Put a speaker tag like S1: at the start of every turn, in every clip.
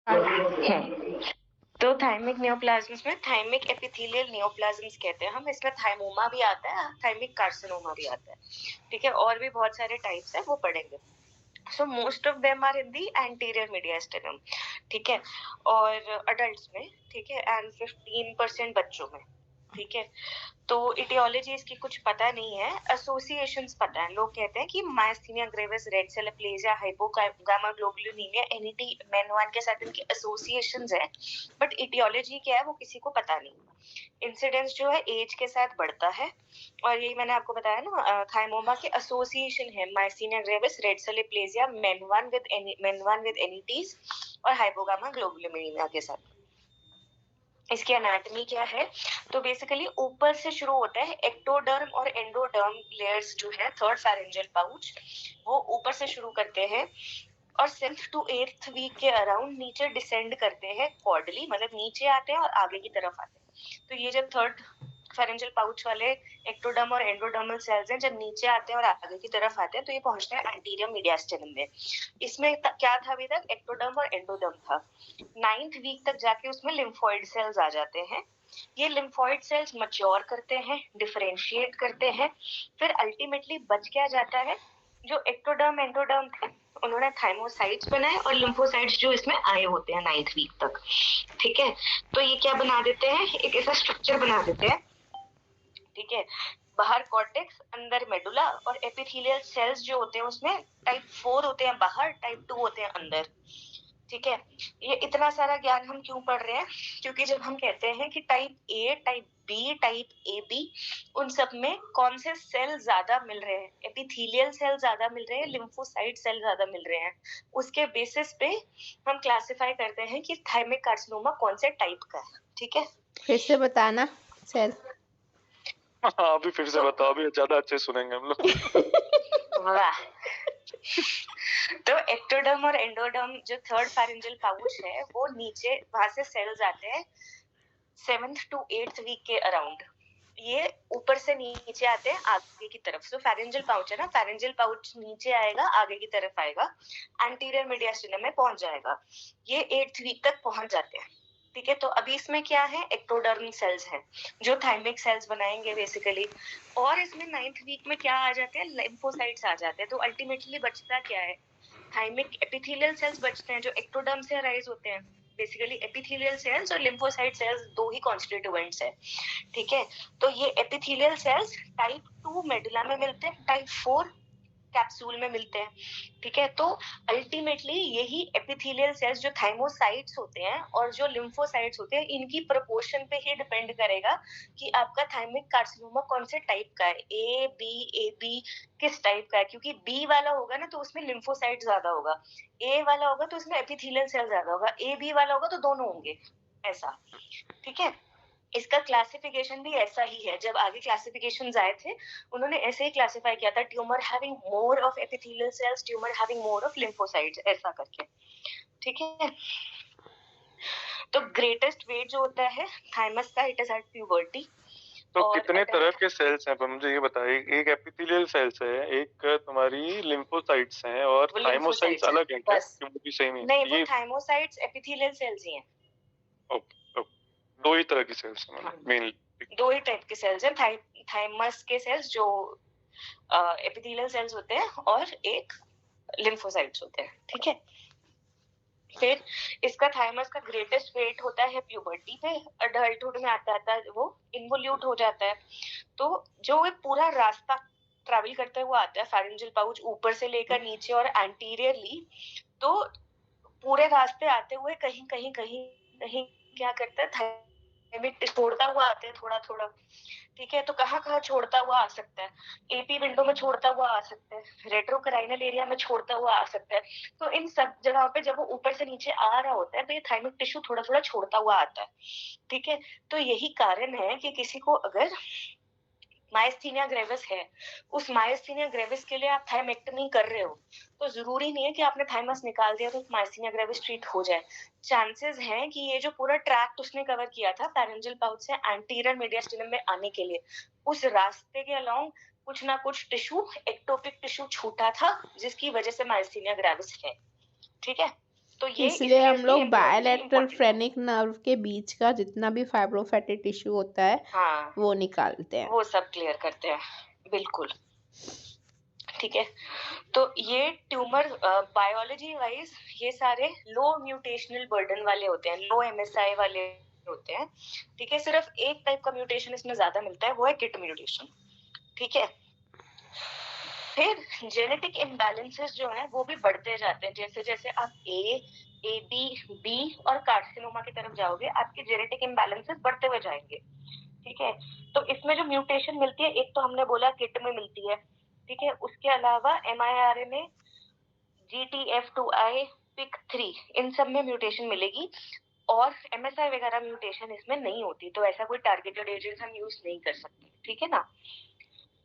S1: है। तो thymic neoplasms में थाइमिक एपिथेलियल नियोप्लाज्म्स कहते हैं हम। इसमें थाइमोमा भी आता है, थाइमिक कार्सिनोमा भी आता है। ठीक है, और भी बहुत सारे टाइप्स है, वो पढ़ेंगे। So most of them are in the anterior mediastinum. ठीक है, और अडल्ट्स में, ठीक है, एंड 15% बच्चों में। ठीक है, तो इटियोलॉजी इसकी कुछ पता नहीं है, एसोसिएशंस पता है। लोग कहते हैं कि myasthenia gravis, red cell aplasia, hypogamma globulinemia, NET, MEN one के साथ इनके एसोसिएशंस है, बट इटियोलॉजी क्या है वो किसी को पता नहीं। इंसिडेंस जो है एज के साथ बढ़ता है, और यही मैंने आपको बताया ना, थाइमोमा के एसोसिएशन है myasthenia gravis, red cell aplasia, MEN one with NETs और हाइपोगामा ग्लोबुलिनीमिया के साथ। इसकी एनाटॉमी क्या है, तो बेसिकली ऊपर से शुरू होता है, एक्टोडर्म और एंडोडर्म लेयर्स जो है थर्ड फेरेंजियल पाउच, वो ऊपर से शुरू करते हैं और 7th to 8th वीक के अराउंड नीचे डिसेंड करते हैं कॉर्डली, मतलब नीचे आते हैं और आगे की तरफ आते हैं। तो ये जब थर्ड फेरेंजियल पाउच वाले एक्टोडर्म और एंडोडर्मल सेल्स हैं, जब नीचे आते हैं और आगे की तरफ आते हैं, तो ये पहुंचते हैं एंटीरियर मीडियास्टिनम में। इसमें क्या था अभी तक, एक्टोडर्म और एंडोडर्म था। 9th वीक तक जाके उसमें लिम्फोइड सेल्स आ जाते हैं। ये लिम्फोइड सेल्स मैच्योर करते हैं, डिफरेंशिएट करते हैं, फिर अल्टीमेटली बच क्या जाता है, जो एक्टोडर्म एंडोडर्म थे उन्होंने थाइमोसाइट्स बनाए और लिम्फोसाइट्स जो इसमें आए होते हैं 9th वीक तक। ठीक है, तो ये क्या बना देते हैं, एक ऐसा स्ट्रक्चर बना देते हैं। ठीक है, बाहर कॉर्टेक्स, अंदर मेडुला, और एपिथेलियल सेल्स जो होते हैं उसमें टाइप 4 होते हैं बाहर, टाइप 2 होते हैं अंदर। ठीक है, ये इतना सारा ज्ञान हम क्यों पढ़ रहे हैं, क्योंकि जब हम कहते हैं कि type A, type B, type A B, उन सब में कौन से सेल ज्यादा मिल रहे हैं, एपिथेलियल सेल ज्यादा मिल रहे हैं, लिम्फोसाइट सेल ज्यादा मिल रहे हैं, उसके बेसिस पे हम क्लासिफाई करते हैं कि थाइमिक कार्सिनोमा कौन से टाइप का है। ठीक है,
S2: फिर से बताना सेल।
S3: हाँ, अभी फिर से बताओ, अभी ज्यादा अच्छे सुनेंगे हम लोग।
S1: वाह। तो एक्टोडर्म और एंडोडर्म जो थर्ड फेरेंजियल पाउच है, वो नीचे वहां से सेल्स आते हैं 7th to 8th वीक के अराउंड। ये ऊपर से नीचे आते हैं आगे की तरफ। सो फेरेंजियल पाउच है ना, फेरेंजियल पाउच नीचे आएगा, आगे की तरफ आएगा, एंटीरियर मीडियास्टिनम में पहुंच जाएगा। ये 8th वीक तक पहुंच जाते हैं। ठीक है, तो अभी इसमें क्या है, एक्टोडर्म सेल्स हैं जो थाइमिक सेल्स बनाएंगे बेसिकली, और इसमें 9th वीक में क्या आ जाते हैं, लिम्फोसाइट्स आ जाते हैं। तो अल्टीमेटली बचता क्या है, थाइमिक एपिथेलियल सेल्स बचते हैं जो एक्टोडर्म से अराइज होते हैं। बेसिकली एपिथेलियल सेल्स और लिम्फोसाइट सेल्स दो ही कॉन्स्टिट्यूएंट्स है। ठीक है, तो ये एपिथेलियल सेल्स टाइप 2 मेडुला में मिलते हैं, टाइप 4 कैप्सूल में मिलते हैं। ठीक है, तो अल्टीमेटली यही एपिथेलियल सेल्स जो थाइमोसाइट्स होते हैं और जो लिम्फोसाइट्स होते हैं, इनकी प्रोपोर्शन पे ही डिपेंड करेगा कि आपका थाइमिक कार्सिनोमा कौन से टाइप का है, ए बी किस टाइप का है। क्योंकि बी वाला होगा ना तो उसमें लिम्फोसाइट ज्यादा होगा, ए वाला होगा तो उसमें एपिथेलियल सेल ज्यादा होगा, ए बी वाला होगा तो दोनों होंगे, ऐसा। ठीक है, इसका क्लासिफिकेशन भी ऐसा ही है। जब आगे क्लासिफिकेशंस आए थे, उन्होंने ऐसे ही क्लासिफाई किया था, tumour having more of epithelial cells, tumour having more of lymphocytes, ऐसा करके। ठीक है, तो ग्रेटेस्ट वेट जो होता है थाइमस का, इट इज एट प्यूबर्टी।
S3: तो कितने तरह के सेल्स हैं, पर मुझे ये बताइए, एक एपिथेलियल सेल्स है, एक तुम्हारी लिम्फोसाइट्स हैं, और थाइमोसाइट्स अलग हैं क्या?
S1: बस,
S3: वो भी सेम ही
S1: नहीं,
S3: ये
S1: वो थाइमोसाइट्स एपिथेलियल सेल्स ही हैं।
S3: ओके, दो ही तरह की सेल्स हैं मेनली।
S1: दो ही टाइप के सेल्स हैं, थाइमस के सेल्स जो एपिथेलियल सेल्स होते हैं, और एक लिम्फोसाइट्स होते हैं। ठीक है, फिर इसका थाइमस का ग्रेटेस्ट वेट होता है प्यूबर्टी पे, अडल्टहुड में आता आता वो इन्वोल्यूट हो जाता है। तो जो एक पूरा रास्ता ट्रैवल करते हुए आता है फेरेंजियल पाउच ऊपर से लेकर नीचे और एंटीरियरली, तो पूरे रास्ते आते हुए कहीं कहीं कहीं कहीं क्या करता है, थाइमिक छोड़ता हुआ आते हैं थोड़ा थोड़ा। ठीक है, तो कहाँ कहाँ छोड़ता हुआ आ सकता है, एपी विंडो में छोड़ता हुआ आ सकता है, रेट्रोकराइनल एरिया में छोड़ता हुआ आ सकता है। तो इन सब जगहों पे जब वो ऊपर से नीचे आ रहा होता है, तो ये थाइमिक टिश्यू थोड़ा थोड़ा छोड़ता हुआ आता है। ठीक है, तो यही कारण है कि किसी को अगर मायस्थीनिया ग्रेविस है, उस मायस्थीनिया ग्रेविस के लिए आप थाइमेक्टमी कर रहे हो, तो जरूरी नहीं है कि आपने थाइमस निकाल दिया तो मायस्थीनिया ग्रेविस ट्रीट हो जाए। चांसेस हैं कि ये जो पूरा ट्रैक्ट उसने कवर किया था फेरेंजियल पाउच से एंटीरियर मीडियास्टिनम में आने के लिए, उस रास्ते के अलोंग कुछ ना कुछ टिश्यू, एक्टोपिक टिश्यू छूटा था, जिसकी वजह से मायस्थीनिया ग्रेविस है। ठीक है, तो ये
S2: इसलिए हम लोग
S1: seriously
S2: बायलैटरल
S1: important है।
S2: फ्रेनिक नर्व के बीच का जितना भी फाइब्रोफैटी टिश्यू होता है
S1: हाँ
S2: वो निकालते हैं।
S1: वो सब क्लियर करते हैं, बिल्कुल। ठीक है, तो ये ट्यूमर बायोलॉजी वाइज ये सारे लो म्यूटेशनल बर्डन वाले होते हैं, लो एमएसआई वाले होते हैं। ठीक है, सिर्फ एक टाइप का म्यूटेशन इसमें ज्यादा मिलता है, वो है किट म्यूटेशन। ठीक है, फिर जेनेटिक इम्बैलेंसेस जो हैं वो भी बढ़ते जाते हैं। जैसे जैसे आप ए बी और कार्सिनोमा की तरफ जाओगे, आपके जेनेटिक इम्बैलेंसेस बढ़ते हुए जाएंगे। ठीक है, तो इसमें जो म्यूटेशन मिलती है, एक तो हमने बोला किट में मिलती है। ठीक है, उसके अलावा एमआईआरए में GTF2I PIK3 इन सब में म्यूटेशन मिलेगी, और एमएसआई वगैरह म्यूटेशन इसमें नहीं होती, तो ऐसा कोई टारगेटेड एजेंट हम यूज नहीं कर सकते। ठीक है ना।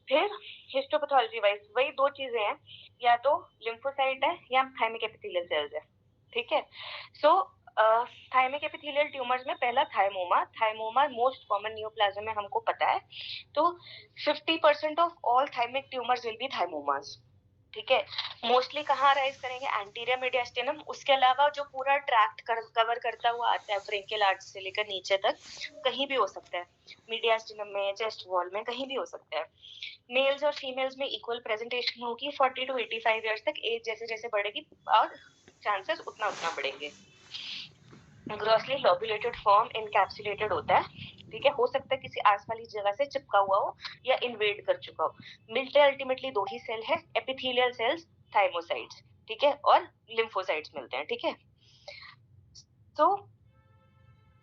S1: फिर हिस्टोपैथोलॉजी वाइज वही दो चीजें हैं, या तो लिम्फोसाइट है या थाइमिक एपिथेलियल सेल्स है। ठीक है, सो थाइमिक एपिथेलियल ट्यूमर्स में पहला thymoma. Thymoma most common neoplasm में हमको पता है, तो 50% of all thymic tumours will be thymomas. ठीक है, मोस्टली कहाँ राइज करेंगे, एंटीरियर मीडियास्टिनम। उसके अलावा जो पूरा ट्रैक्ट कवर करता हुआ आता है फ्रेंकियल आर्च से लेकर नीचे तक, कहीं भी हो सकता है, मीडियास्टिनम में, चेस्ट वॉल में, कहीं भी हो सकता है। मेल्स और फीमेल्स में इक्वल प्रेजेंटेशन होगी। 40 to 85 इयर्स तक एज जैसे जैसे बढ़ेगी और चांसेस उतना उतना बढ़ेंगे। ग्रॉसली लॉब्यूलेटेड फॉर्म इनकैप्सुलेटेड होता है। ठीक है, हो सकता है किसी आस वाली जगह से चिपका हुआ हो या इन्वेड कर चुका हो। मिलते अल्टीमेटली दो ही सेल है, एपिथेलियल सेल्स, थाइमोसाइट्स। ठीक है, और लिम्फोसाइट्स मिलते हैं। ठीक है, तो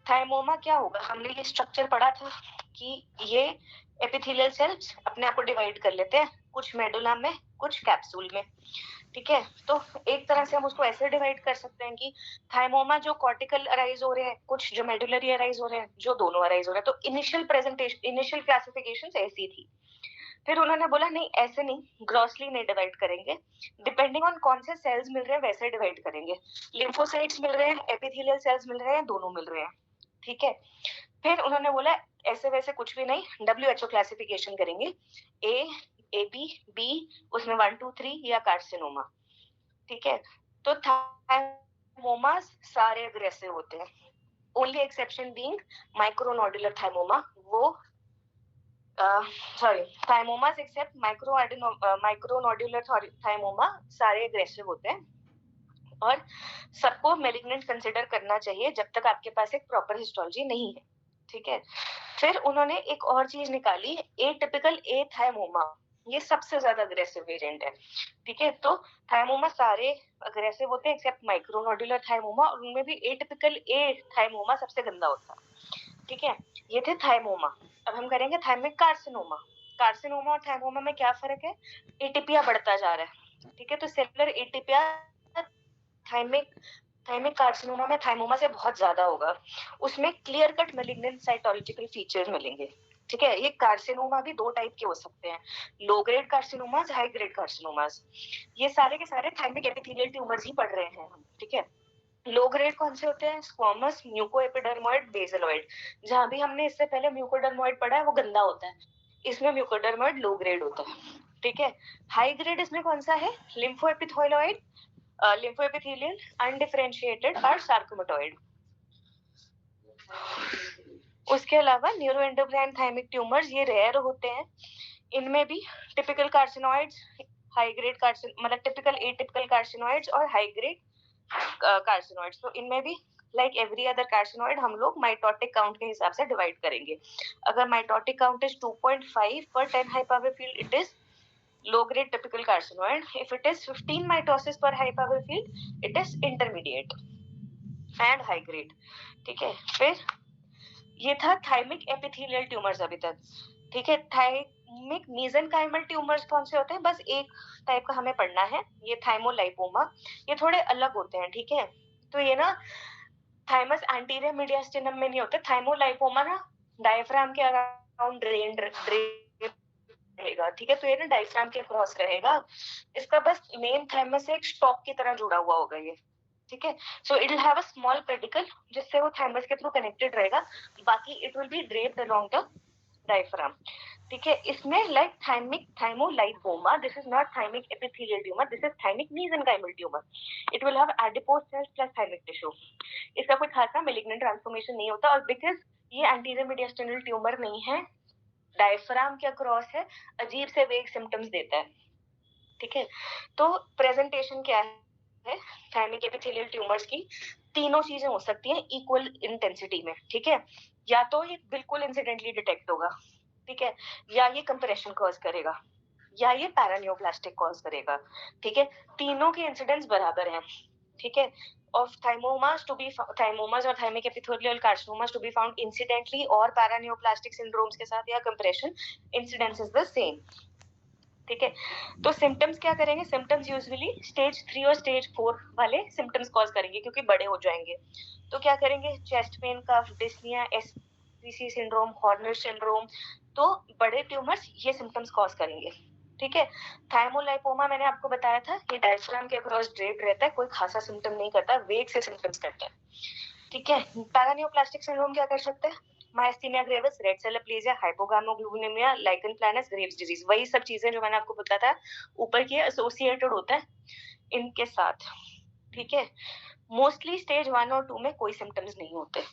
S1: थाइमोमा क्या होगा, हमने ये स्ट्रक्चर पढ़ा था कि ये एपिथेलियल सेल्स अपने आप को डिवाइड कर लेते हैं, कुछ मेडुला में, कुछ कैप्सूल में। ठीक है, तो एक तरह से हम उसको ऐसे डिवाइड कर सकते हैं कि थाइमोमा जो कॉर्टिकल अराइज हो रहे हैं, कुछ जो मेडुलरी अराइज हो रहे हैं, जो दोनों अराइज हो रहे हैं। तो इनिशियल प्रेजेंटेशन, इनिशियल क्लासिफिकेशन ऐसी थी। फिर उन्होंने बोला नहीं, ऐसे नहीं, ग्रॉसली नहीं डिवाइड करेंगे, डिपेंडिंग ऑन कौन से सेल्स मिल रहे हैं वैसे डिवाइड करेंगे। लिम्फोसाइट्स मिल रहे हैं, एपिथेलियल सेल्स मिल रहे हैं, दोनों मिल रहे हैं। ठीक है, फिर उन्होंने बोला ऐसे वैसे कुछ भी नहीं, WHO क्लासिफिकेशन करेंगे, ए बी बी, उसमें 1 2 3 या कार्सिनोमा। ठीक है, तो थाइमोमास सारे अग्रेसिव होते हैं, ओनली एक्सेप्शन बीइंग माइक्रोनोडुलर थाइमोमा। वो सॉरी, थाइमोमास एक्सेप्ट माइक्रोनोडुलर थाइमोमा सारे अग्रेसिव होते हैं, और सबको मेलिग्नेंट कंसिडर करना चाहिए जब तक आपके पास एक प्रॉपर हिस्टोलॉजी नहीं है। ठीक है, फिर उन्होंने एक और चीज निकाली, एटिपिकल ए थाइमोमा। ये सबसे ज्यादा अग्रेसिव वेरिएंट है। ठीक है, तो थाइमोमा सारे अग्रेसिव होते हैं एक्सेप्ट माइक्रोनोडुलर थाइमोमा, और उनमें भी एटिपिकल ए थाइमोमा सबसे गंदा होता है। ठीक है, ये थे थाइमोमा। अब हम करेंगे थाइमिक कार्सिनोमा। कार्सिनोमा और थाइमोमा में क्या फर्क है, एटिपिया बढ़ता जा रहा है। ठीक है, तो सेलुलर एटिपिया थाइमिक कार्सिनोमा में थाइमोमा से बहुत ज्यादा होगा, उसमें clear cut malignant cytological features मिलेंगे। ठीक है, ये कार्सिनोमा भी दो टाइप के हो सकते हैं, low grade carcinomas, high grade carcinomas. ये सारे के सारे थाइमिक एपिथेलियल ट्यूमर्स ही पढ़ रहे हैं हम। ठीक है, लो ग्रेड कौन से होते हैं, स्क्वामस, म्यूकोएपिडर्मोइड, बेसिलॉइड। जहां भी हमने इससे पहले म्यूकोडर्मोइड पढ़ा है वो गंदा होता है, इसमें म्यूकोडर्मोइड लो ग्रेड होता है। ठीक है, हाई ग्रेड इसमें कौन सा है, लिम्फोएपिथेलियल, लिम्फोएपिथेलियल, अनडिफरेंशिएटेड और सार्कोमेटोइड। उसके अलावा न्यूरोएंडोक्राइन थाइमिक ट्यूमर्स ये रेयर होते हैं, इनमें भी टिपिकल कार्सिनोइड्स, हाई ग्रेड कार्सिन मतलब टिपिकल एटिपिकल कार्सिनोइड्स और हाई ग्रेड कार्सिनोइड्स। तो इनमें भी लाइक एवरी अदर कार्सिनोइड हम लोग माइटोटिक काउंट के हिसाब से डिवाइड करेंगे। अगर mitotic count is 2.5 per 10 high power field, it is low grade typical carcinoid. If it is 15 mitosis per high power field, it is intermediate and high grade. ठीक है, फिर ये था थाइमिक एपिथेलियल ट्यूमर्स अभी तक। ठीक है, थाइमिक मेसेनकाइमल ट्यूमर्स कौन से होते हैं, बस एक टाइप का हमें पढ़ना है, ये थाइमोलाइपोमा। ये थोड़े अलग होते हैं। ठीक है, तो ये ना थाइमस एंटीरियर मीडियास्टिनम में नहीं होते, थाइमोलाइपोमा ना डायफ्राम के अराउंड रहेगा। ठीक है, तो ये ना डायफ्राम के क्रॉस रहेगा, इसका बस मेन थाइमस से एक स्टॉक की तरह जुड़ा हुआ होगा ये। ठीक है, so it will have a small pedicle जिससे वो थाइमस के थ्रू कनेक्टेड रहेगा, बाकी it will be draped along the diaphragm, ठीक है। इसमें like thymic thymolipoma, this is not thymic epithelial tumour, this is thymic mesenchymal tumour. It will have adipose cells plus thymic tissue. इसका कोई खासा malignant transformation नहीं होता, और because ये एंटीरियर मीडियस्टेनल ट्यूमर नहीं है, डायफ्राम के अक्रॉस है, अजीब से वेग सिम्टम्स देता है, ठीक है। तो प्रेजेंटेशन क्या है थाइमिक एपिथेलियल ट्यूमर्स की? तीनों चीजें हो सकती हैं इक्वल इंटेंसिटी में, ठीक है। या तो ये बिल्कुल इंसिडेंटली डिटेक्ट होगा, ठीक है, या ये कंप्रेशन कॉज करेगा, या ये पैरानियोप्लास्टिक कॉज करेगा, ठीक है। तीनों के इंसिडेंस बराबर हैं, ठीक है। of thymomas to be thymomas और thymic epithelial carcinomas to be found incidentally और paraneoplastic syndromes के साथ या compression incidence is the same, ठीक है। तो सिम्टम्स क्या करेंगे? सिम्टम्स यूजुअली स्टेज 3 और स्टेज 4 वाले सिम्टम्स कॉज करेंगे, क्योंकि बड़े हो जाएंगे। तो क्या करेंगे? Chest pain, cough, dyspnoea, SPC syndrome, Horner syndrome, तो बड़े ट्यूमर्स ये सिम्टम्स कॉज करेंगे, ठीक है। थाइमोलाइपोमा मैंने आपको बताया था, ये डायफ्राम के अक्रॉस ड्रेप्ड रहता है, कोई खासा सिम्टम नहीं करता, वेग से सिम्टम्स करता है, ठीक है। पैरानियोप्लास्टिक सिंड्रोम क्या कर सकते हैं? Myasthenia gravis, red cell aplasia, hypogammaglobulinemia, lichen planus, Graves disease, वही सब चीजें जो मैंने आपको बताया था ऊपर की एसोसिएटेड होता है इनके साथ, ठीक है। मोस्टली स्टेज 1 और 2 में कोई सिम्टम्स नहीं होते,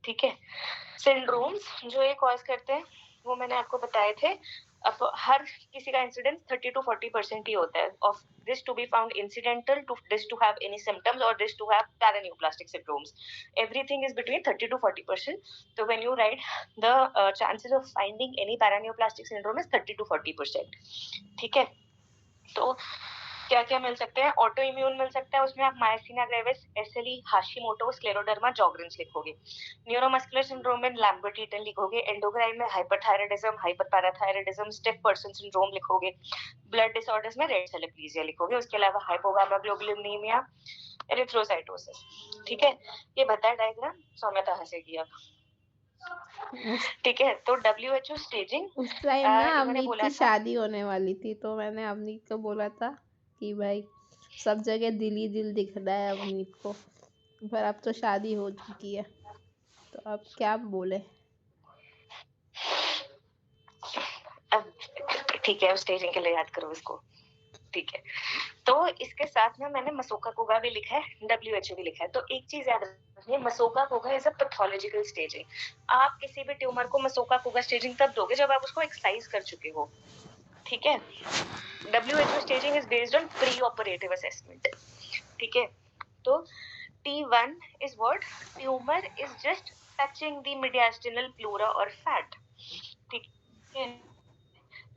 S1: ठीक है। सिंड्रोम्स जो ये कॉज करते हैं वो मैंने आपको बताए थे। अब हर किसी का इंसिडेंस 30 to 40% ही होता है, of this to be found incidental, to this to have any symptoms, or this to have paraneoplastic syndromes. Everything is between 30 to 40%. So when you write, the chances of finding any paraneoplastic syndrome is 30 to 40%, ठीक है। तो क्या क्या मिल सकते हैं? Auto immune मिल सकता है, उसमें आप myasthenia gravis, SLE, Hashimoto, scleroderma, Sjogren's लिखोगे। न्यूरोमस्कुलर सिंड्रोम में लैम्बर्ट ईटन लिखोगे। एंडोक्राइन में hyperthyroidism, hyperparathyroidism, stiff person syndrome लिखोगे। ब्लड डिसऑर्डर्स में रेड सेल एप्लेजिया लिखोगे। उसके अलावा हाइपोगामाग्लोबुलिनेमिया, एरिथ्रोसाइटोसिस, ठीक है। ये बताया डायग्राम, सौम्यता हंसेगी अब, ठीक है। तो WHO स्टेजिंग,
S2: उस टाइम ना
S1: इन्होंने
S2: अवनीत
S1: बोला
S2: की
S1: था,
S2: शादी होने वाली थी, तो मैंने अवनीत को बोला था कि भाई सब जगह दिल ही दिल दिख रहा है अवनीत को, पर अब तो शादी हो चुकी है, तो अब क्या बोले।
S1: अब ठीक है, स्टेजिंग के लिए याद करो इसको, ठीक है। तो इसके साथ में मैंने मसोका कोगा भी लिखा है, WHO भी लिखा है। तो एक चीज याद रखिए, मसोका कोगा इज अ पैथोलॉजिकल स्टेजिंग। आप किसी भी ट्यूमर को मसोका कोगा स्टेजिंग तब दोगे जब आप उसको एक्ससाइज कर चुके हो, ठीक है। WHO staging is based on pre operative assessment, ठीक है। तो T1 is what? Tumor is just touching the mediastinal pleura or fat, ठीक है।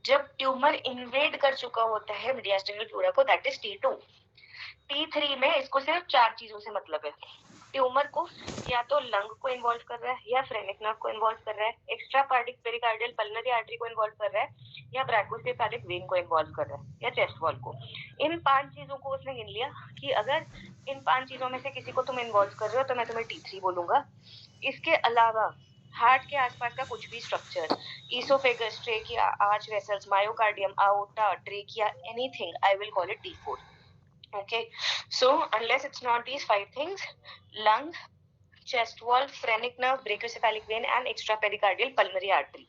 S1: जब ट्यूमर इन्वेड कर चुका होता है मीडियास्टिनल प्लूरा को, दैट इज T2। T3 में इसको सिर्फ 4 चीजों से मतलब है। ट्यूमर को या तो लंग को इन्वॉल्व कर रहा है, या फ्रेनिक नर्व को इन्वॉल्व कर रहा है, एक्स्ट्रा पेरिकार्डियल पल्मोनरी आर्टरी को इन्वॉल्व कर रहा है, या ब्रैकोसेफेलिक वेन को इन्वॉल्व कर रहा है, या चेस्ट वॉल को। इन 5 चीजों को उसने गिन लिया कि अगर इन 5 चीजों में से किसी को तुम इन्वॉल्व कर रहे हो तो मैं तुम्हें T3 बोलूंगा। इसके अलावा हार्ट के आसपास का कुछ भी structure, oesophagus, trachea, arch vessels, myocardium, aorta, trachea, anything, I will call it T4. Okay, so unless it's not these 5 things, lung, chest wall, phrenic nerve, brachiocephalic vein, and extrapericardial pulmonary artery,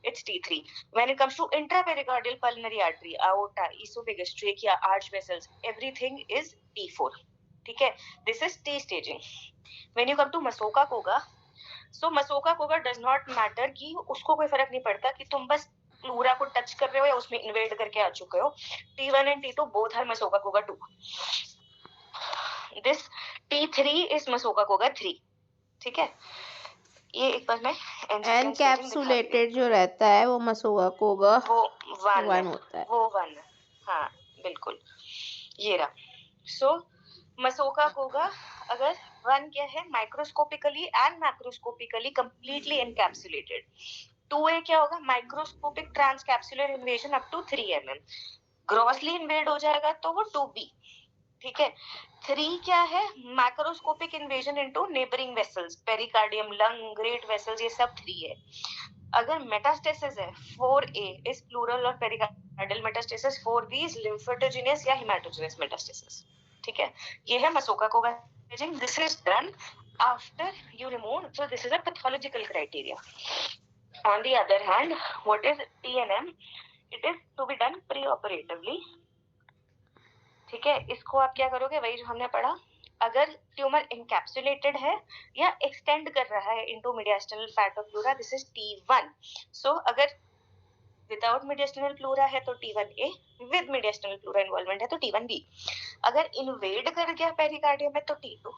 S1: it's T3. When it comes to intrapericardial pulmonary artery, aorta, esophagus, trachea, arch vessels, everything is T4, ठीक है। This is T staging. When you come to मसोका कोगा, so मसोका कोगा does not matter, कि उसको कोई फर्क नहीं पड़ता कि तुम बस प्लूरा को टच कर रहे हो या उसमें इन्वेड करके आ चुके हो। T1 and T2 both are मसोका कोगा 2. This T3 is मसोका कोगा 3, ठीक है। ये एक बार मैं
S2: एनकैप्सुलेटेड जो रहता है वो मसोका कोगा
S1: वो 1
S2: होता है,
S1: वो 1, हाँ बिल्कुल, ये रहा। सो मसोका कोगा अगर 1 क्या है? Microscopically and macroscopically completely encapsulated. 2A क्या होगा? Microscopic transcapsular invasion up to 3 mm। Grossly invade हो जाएगा तो वो 2B, ठीक है। 3 क्या है? Macroscopic invasion into neighbouring vessels, pericardium, lung, great vessels, ये सब 3 है। अगर मेटास्टेसिस है 4A इज प्लूरल और pericardial metastasis, 4B is lymphatogenous या हेमाटोजेनियस मेटास्टेसिस, ठीक है। ये है Masaoka Koga staging. This is done after you remove, so this is a pathological criteria, On the other hand, what is TNM? It is to be done pre-operatively. ठीक है, इसको आप क्या करोगे, वही जो हमने पढ़ा, अगर ट्यूमर इनकैप्सुलेटेड है या एक्सटेंड कर रहा है into mediastinal fat of pleura, this is T1. सो अगर विदाउट मीडियास्टिनल प्लूरा है तो T1A, with mediastinal pleura involvement है तो T1B. अगर इन्वेड कर गया पेरिकार्डियम में तो T2.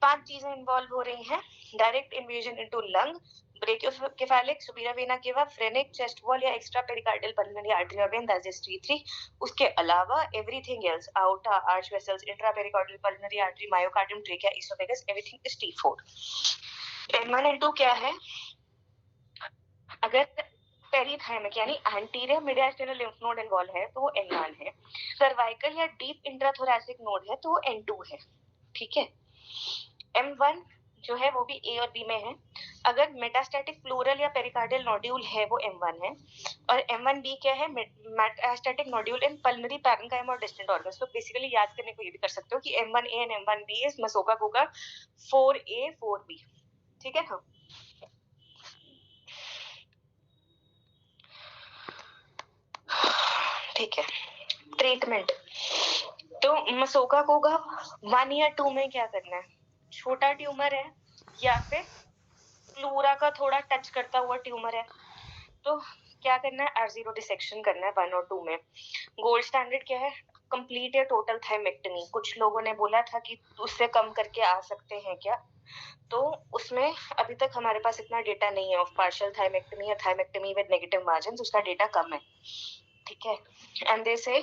S1: 5 चीजें इन्वॉल्व हो रही हैं: direct invasion into lung, brachiocephalic, superior vena cava, phrenic, chest wall या एक्स्ट्रा पेरिकार्डियल पल्मोनरी आर्टरी और वेन, दैट इज T3. उसके अलावा everything else, aorta, arch vessels, intra pericardial pulmonary artery, myocardium, trachea, oesophagus, everything is T4. N1 N2 क्या है? अगर perithymic यानी anterior mediastinal lymph node involve है तो वो N1 है. सर्वाइकल या डीप इंट्राथोरैसिक नोड है तो वो N2 है. ठीक है. M1 जो है वो भी A और B में है. अगर मेटास्टैटिक प्लूरल या पेरिकार्डियल नोड्यूल है वो M1 है. और M1B क्या है? Metastatic nodule in pulmonary parenchyma और डिस्टेंट ऑर्गन्स. तो बेसिकली याद करने को ये भी कर सकते हो कि M1A and M1B is मसोका कोगा 4A 4B. ठीक है. हाँ, ठीक है. ट्रीटमेंट तो मसोका कोगा 1 या 2 में क्या करना है? छोटा ट्यूमर है या फिर प्लूरा का थोड़ा टच करता हुआ ट्यूमर है तो क्या करना है? R0 डिसेक्शन करना है 1 और 2 में. गोल्ड स्टैंडर्ड क्या है? कंप्लीट या टोटल थाइमेक्टमी. कुछ लोगों ने बोला था कि उससे कम करके आ सकते हैं क्या, तो उसमें अभी तक हमारे पास इतना डेटा नहीं है ऑफ पार्शियल थाइमेक्टमी या थाइमेक्टमी विद नेगेटिव मार्जिन. उसका डेटा कम है. ठीक है. एंड दे से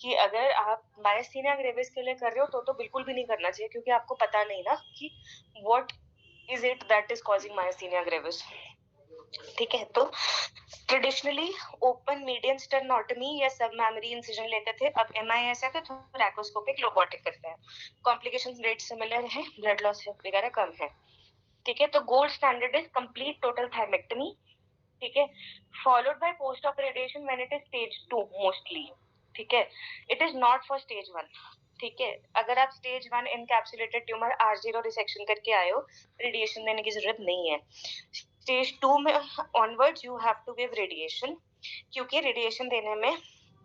S1: कि अगर आप मायस्थीनिया ग्रेविस के लिए कर रहे हो तो बिल्कुल भी नहीं करना चाहिए, क्योंकि आपको पता नहीं ना कि what is it that is causing myasthenia gravis. ठीक है. तो ट्रेडिशनली ओपन मीडियन स्टेनोटमी या सब मैमरी इंसिजन लेते थे. अब MIS है तो थोरैकोस्कोपिक लोबोटिक करते हैं. कॉम्प्लिकेशन रेट सिमिलर है, ब्लड लॉस वगैरह कम है. ठीक है. तो gold standard is complete total thymectomy. ठीक है. Followed by post op radiation when it is stage 2 mostly. ठीक है. It is not for stage 1. ठीक है. अगर आप stage 1 encapsulated tumour R0 resection करके आए हो, रेडिएशन देने की जरूरत नहीं है. स्टेज 2 में onwards you have to give radiation, क्योंकि रेडिएशन देने में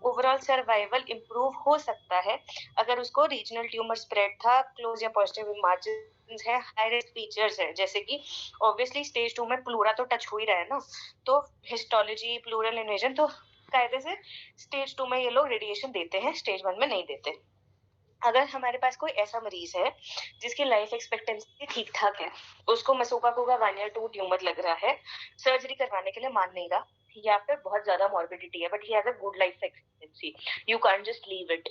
S1: ओवरऑल सर्वाइवल इंप्रूव हो सकता है अगर उसको रीजनल ट्यूमर स्प्रेड था, क्लोज या पॉजिटिव मार्जिन है, हाई रिस्क फीचर्स है, जैसे कि ऑब्वियसली स्टेज 2 में प्लूरा तो टच हो ही रहा है ना, तो हिस्टोलॉजी, प्लूरल इन्वेजन, तो कायदे से स्टेज 2 में ये लोग रेडिएशन देते हैं, स्टेज 1 में नहीं देते. अगर हमारे पास कोई ऐसा मरीज है जिसकी लाइफ एक्सपेक्टेंसी ठीक ठाक है, उसको मसोका कोगा 1 या 2 ट्यूमर लग रहा है, सर्जरी करवाने के लिए मान नहीं रहा, या फिर बहुत ज्यादा मॉर्बिडिटी है but he has a good life expectancy, you can't just leave it,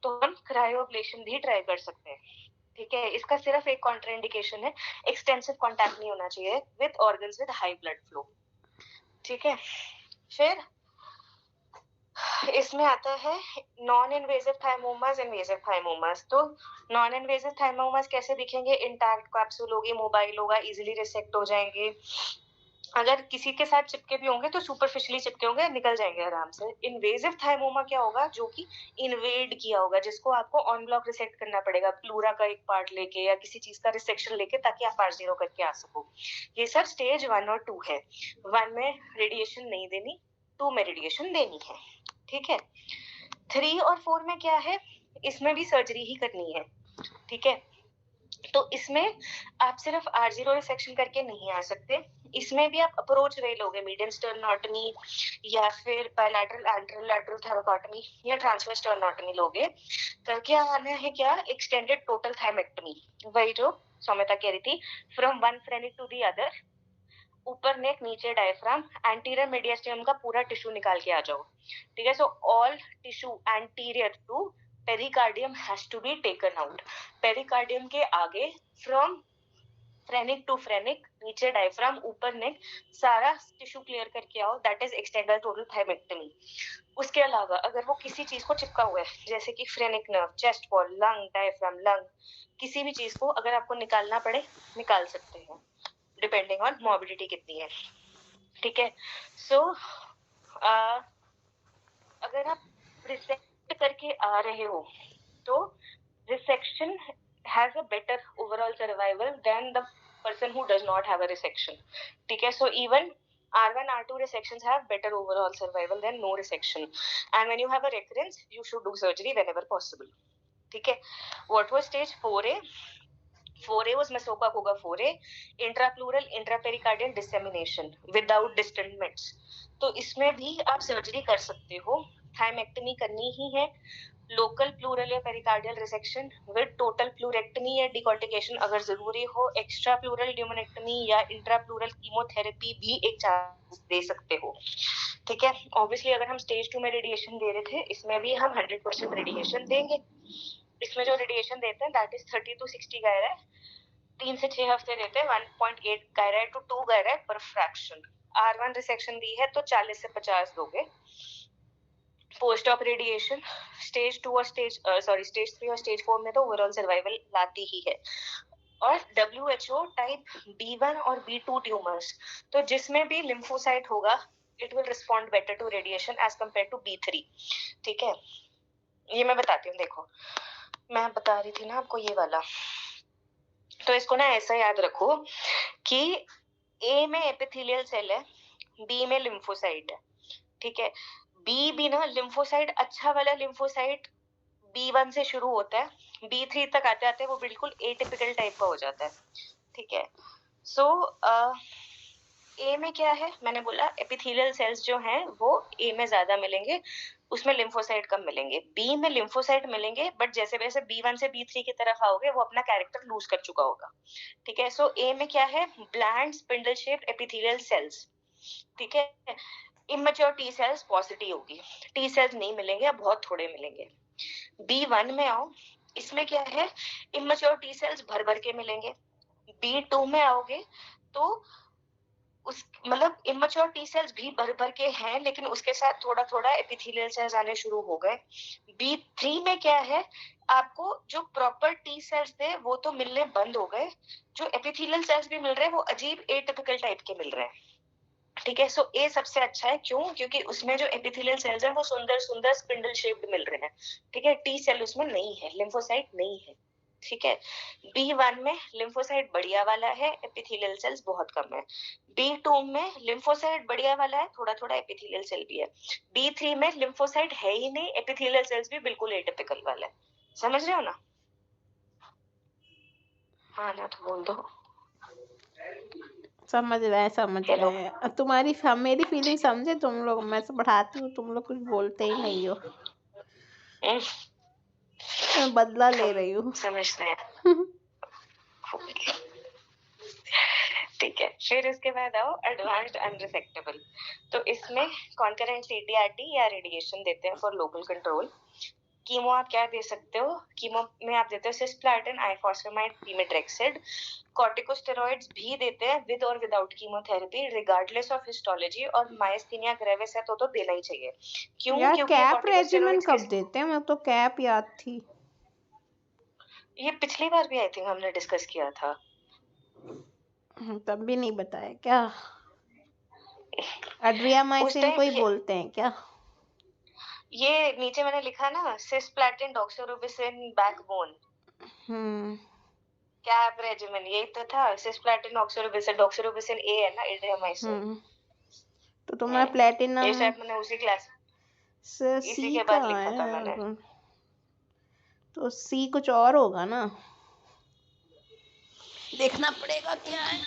S1: तो हम क्रायोअब्लेशन भी ट्राई कर सकते हैं. ठीक है. इसका सिर्फ एक कॉन्ट्राइंडिकेशन है, एक्सटेंसिव कांटेक्ट नहीं होना चाहिए with organs with high blood flow. ठीक है. फिर इसमें आता है नॉन इन्वेजिव थाइमोमास, इन्वेजिव थाइमोमास. तो नॉन इन्वेजिव थाइमोमास कैसे दिखेंगे? इंटैक्ट कैप्सूल होगी, मोबाइल होगा, इजीली रिसेक्ट हो जाएंगे. अगर किसी के साथ चिपके भी होंगे तो सुपरफिशियली चिपके होंगे, निकल जाएंगे आराम से. इन्वेजिव थाइमोमा क्या होगा? जो कि इन्वेड किया होगा, जिसको आपको ऑन ब्लॉक रिसेक्ट करना पड़ेगा, प्लूरा का एक पार्ट लेके या किसी चीज का रिसेक्शन लेके, ताकि आप R0 करके आ सको. ये सब स्टेज 1 और 2 है. 1 में रेडिएशन नहीं देनी, 2 में रेडिएशन देनी है. ठीक है. 3 और 4 में क्या है? इसमें भी सर्जरी ही करनी है. ठीक है. तो इसमें आप सिर्फ R0 रिसेक्शन करके नहीं आ सकते, इसमें भी आप अप्रोच वे लोगे, मीडियम स्टर्नोटमी या फिर बायलैटरल एंटेरोलैटरल थोरैकोटमी या ट्रांसवर्स स्टर्नोटमी लोगे. करके आना है क्या? एक्सटेंडेड टोटल थाइमेक्टमी, वही जो सौम्यता कह रही थी, from one phrenic to the other, ऊपर नेक, नीचे डायफ्राम, एंटीरियर मीडियस्टियम का पूरा टिश्यू निकाल के आ जाओ. ठीक है. So all tissue anterior to pericardium has to be taken out. Pericardium के आगे फ्रॉम फ्रेनिक टू फ्रेनिक, नीचे डायफ्राम, ऊपर नेक, सारा टिश्यू क्लियर करके आओ. That is extended total thymectomy. उसके अलावा अगर वो किसी चीज को चिपका हुआ है, जैसे कि phrenic nerve, chest wall, lung, diaphragm, lung, किसी भी चीज को अगर आपको निकालना पड़े, निकाल सकते हैं, डिपेंडिंग ऑन मॉर्बिडिटी कितनी है. ठीक है. सो अगर आप रिसेक्ट करके आ रहे हो तो resection has a better overall survival than the person who does not have a resection. ठीक है. So even R1, R2 resections have better overall survival than no resection. And when you have a recurrence, you should do surgery whenever possible. ठीक है. What was stage 4A? 4A was Masocha-Koga 4A, intrapleural intrapericardial dissemination without distendments. तो इसमें भी आप surgery कर सकते हो. थाइमेक्टमी करनी ही है. लोकल प्लूरल या पेरिकार्डियल रिसेक्शन विद टोटल प्लूरेक्टमी या डिकॉर्टिकेशन अगर जरूरी हो. एक्स्ट्रा प्लूरल ल्यूमिनेक्टमी या इंट्रा प्लूरल कीमोथेरेपी भी एक चांस दे सकते हो. ठीक है. ऑब्वियसली अगर हम स्टेज 2 में रेडिएशन दे रहे थे, इसमें भी हम 100% रेडिएशन देंगे. इसमें जो रेडिएशन देते हैं दैट इज 30 to 60 गायरा, 3 से 6 हफ्ते देते हैं. 1.8 गायरा to 2 गायरा पर फ्रैक्शन. R1 रिसेक्शन दी है तो 40 से 50 दोगे. पोस्ट ऑप रेडिएशन स्टेज 2 और स्टेज 3 और स्टेज 4 में तो ओवरऑल सर्वाइवल लाती ही है. और WHO टाइप B1 और B2 ट्यूमर्स, तो जिसमें भी लिम्फोसाइट होगा it will respond better to radiation as compared to B3. ठीक है. ये मैं बताती हूँ. देखो मैं बता रही थी ना आपको ये वाला, तो इसको ना ऐसा याद रखो कि A में एपिथेलियल सेल है, B में लिम्फोसाइट है. ठीक है. बी भी ना लिम्फोसाइट, अच्छा वाला लिम्फोसाइट B1 से शुरू होता है, B3 तक आते आते वो बिल्कुल एटिपिकल टाइप का हो जाता है. ठीक है. सो A में क्या है, मैंने बोला एपिथेलियल सेल्स जो हैं वो A में ज्यादा मिलेंगे, उसमें लिम्फोसाइट कम मिलेंगे. B में लिम्फोसाइट मिलेंगे बट जैसे वैसे B1 से B3 की तरफ आओगे वो अपना कैरेक्टर लूज कर चुका होगा. ठीक है. सो A में क्या है, bland spindle shaped epithelial cells. ठीक है. इमेच्योर टी सेल्स पॉजिटिव होगी, टी सेल्स नहीं मिलेंगे, बहुत थोड़े मिलेंगे. B1 में आओ, इसमें क्या है, इमेच्योर टी सेल्स भर भर के मिलेंगे. B2 में आओगे तो उस मतलब इमेच्योर टी सेल्स भी भर भर के हैं लेकिन उसके साथ थोड़ा थोड़ा एपिथेलियल सेल्स आने शुरू हो गए. B3 में क्या है, आपको जो प्रॉपर टी सेल्स थे वो तो मिलने बंद हो गए, जो एपिथेलियल सेल्स भी मिल रहे हैं वो अजीब एटिपिकल टाइप के मिल रहे हैं. ठीक है. सो A सबसे अच्छा है. क्यों? क्योंकि उसमें जो एपिथेलियल सेल्स हैं वो सुंदर सुंदर स्पिंडल शेप्ड मिल रहे हैं. ठीक है. टी सेल उसमें नहीं है, लिम्फोसाइट नहीं है. ठीक है. B1 में लिम्फोसाइट बढ़िया वाला है, एपिथेलियल सेल्स बहुत कम है. B2 में लिम्फोसाइट बढ़िया वाला है, थोड़ा थोड़ा एपिथेलियल सेल भी है. B3 में लिम्फोसाइट है ही नहीं, एपिथेलियल सेल्स भी बिल्कुल एटिपिकल वाला है. समझ रहे हो ना? हाँ ना, तो बोल दो.
S2: समझ रहे हैं. तुम्हारी मेरी फीलिंग समझे तुम लोग. मैं तो बढ़ाती हूँ, तुम लोग कुछ बोलते ही नहीं हो. मैं बदला ले रही हूँ.
S1: समझते हैं. ठीक है. फिर उसके बाद आओ एडवांस्ड अनरिसेक्टेबल. तो इसमें कॉन्करेंट CTRT या रेडिएशन देते हैं फॉर लोकल कंट्रोल. कीमो आप क्या दे सकते हो, कीमो में आप देते हो सिस्प्लाटिन, आइफॉस्फेमाइड, पीमेट्रेक्सिड. कॉर्टिकोस्टेरॉइड्स भी देते हैं विद और without chemotherapy regardless of histology. और मायस्थीनिया ग्रेविस है तो देना ही चाहिए. क्यों?
S2: यार
S1: क्योंकि
S2: कैप रेजिमेंट कब देते हैं? मैं तो कैप याद थी.
S1: ये पिछली बार भी आई थिंक हमने डिस्कस किया था.
S2: तब भी नहीं बताया क्या? एड्रियामाइसिन को ही बोलते हैं क्या?
S1: ये नीचे मैंने लिखा ना, सिस्प्लाटिन, डॉक्सोरुबिसिन, बैकबोन. कैप रेजिमेन यही तो था. सिस्प्लाटिन, डॉक्सोरुबिसिन A है ना, एड्रियामाइसिन.
S2: तो तुम्हारा प्लेटिनम
S1: ये शायद मैंने उसी क्लास इसी के बाद लिखा था मैंने.
S2: तो C कुछ और होगा ना, देखना पड़ेगा क्या है.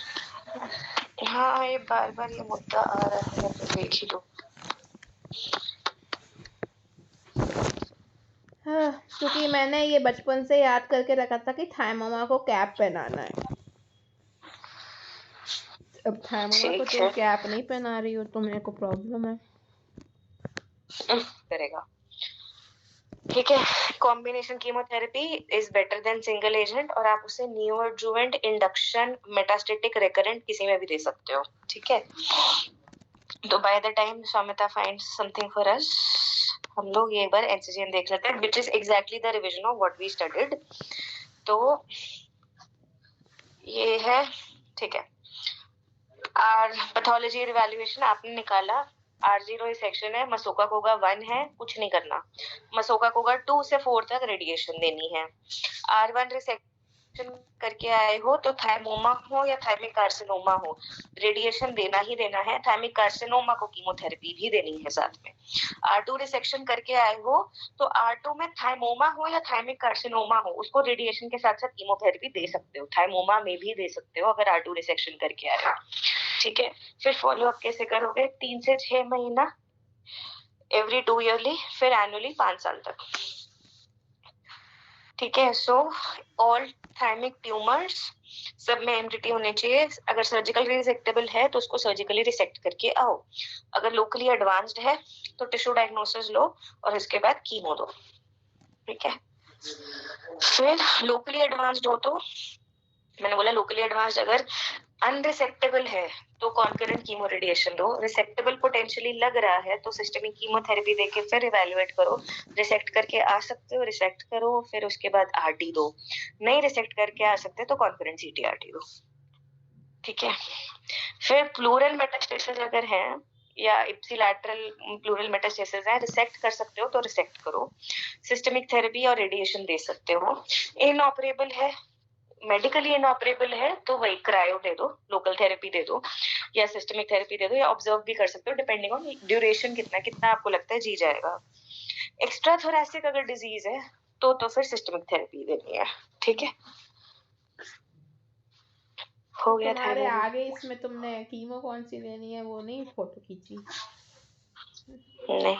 S1: हाँ, ये बार बार ये मुद्दा आ रहा है तो देख ही लो.
S2: हाँ, क्योंकि मैंने ये बचपन से याद करके रखा था कि थाईमामा को कैप पहनाना है. अब थाईमामा को तुम कैप नहीं पहना रही हो तो मेरे को प्रॉब्लम है.
S1: करेगा. ठीक है. Combination chemotherapy is better than single agent, और आप उसे न्यूअडजुवेंट, इंडक्शन, मेटास्टेटिक, रिकरेंट किसी में भी दे सकते हो. ठीक है. तो by the time Soumita finds something for us, हम लोग ये एक बार NCCN देख लेते हैं which is exactly the revision of what we studied. तो ये है. ठीक है. और पैथोलॉजी इवैल्यूएशन आपने निकाला. R0 सेक्शन है, Masocha-Koga 1 है, कुछ नहीं करना. Masocha-Koga 2 से 4 तक रेडिएशन देनी है. R1 रिसेक्शन करके आए हो तो थाइमोमा हो या थाइमिक कार्सिनोमा हो, रेडिएशन देना ही देना है। थाइमिक कार्सिनोमा को कीमोथेरेपी भी देनी है साथ में। R2 रिसेक्शन करके आए हो तो R2 में थाइमोमा हो या थाइमिक कार्सिनोमा हो, उसको रेडिएशन के साथ साथ कीमोथेरेपी दे सकते हो, थाइमोमा में भी दे सकते हो अगर R2 रिसेक्शन करके आए हो। ठीक है, फिर फॉलो अप कैसे करोगे? 3 से 6 महीना, एवरी 2 ईयरली, फिर एनुअली 5 साल तक। ठीक है, सो ऑल थाइमिक ट्यूमर्स सब में एमडीटी होने चाहिए। अगर सर्जिकल रिसेक्टेबल है तो उसको सर्जिकली रिसेक्ट करके आओ। अगर लोकली एडवांस्ड है तो टिश्यू डायग्नोसिस लो और इसके बाद कीमो दो। ठीक है, फिर लोकली एडवांस्ड हो तो मैंने बोला लोकली एडवांस्ड अगर अनरिसेक्टेबल है तो कॉन्करेंट कीमो रेडिएशन दो। रिसेक्टेबल पोटेंशियली लग रहा है तो सिस्टमिक कीमोथेरेपी देके फिर इवैल्यूएट करो। रिसेक्ट करके आ सकते हो, रिसेक्ट करो, फिर उसके बाद आरटी दो। नहीं रिसेक्ट करके आ सकते तो कॉन्करेंट सीटीआरटी दो। ठीक है, फिर प्लूरल मेटास्टेसिस अगर है या इप्सिलैटरल प्लूरल मेटास्टेसिस है, रिसेक्ट कर सकते हो तो रिसेक्ट करो। सिस्टमिक थेरेपी और रेडिएशन दे सकते हो। इनऑपरेबल है, मेडिकली इनऑपरेबल है तो वही क्रायो दे दो, लोकल थेरेपी दे दो या सिस्टमिक थेरेपी दे दो या ऑब्जर्व भी कर सकते हो डिपेंडिंग ऑन ड्यूरेशन कितना आपको लगता है जी जाएगा। एक्स्ट्रा थोरेसिक अगर डिजीज है तो फिर सिस्टमिक थेरेपी देनी है। ठीक है, हो गया
S2: तुम्हारे
S1: थायराइड।
S2: आगे इसमें तुमने कीमो कौन सी लेनी है वो नहीं फोटो खींची?
S1: नहीं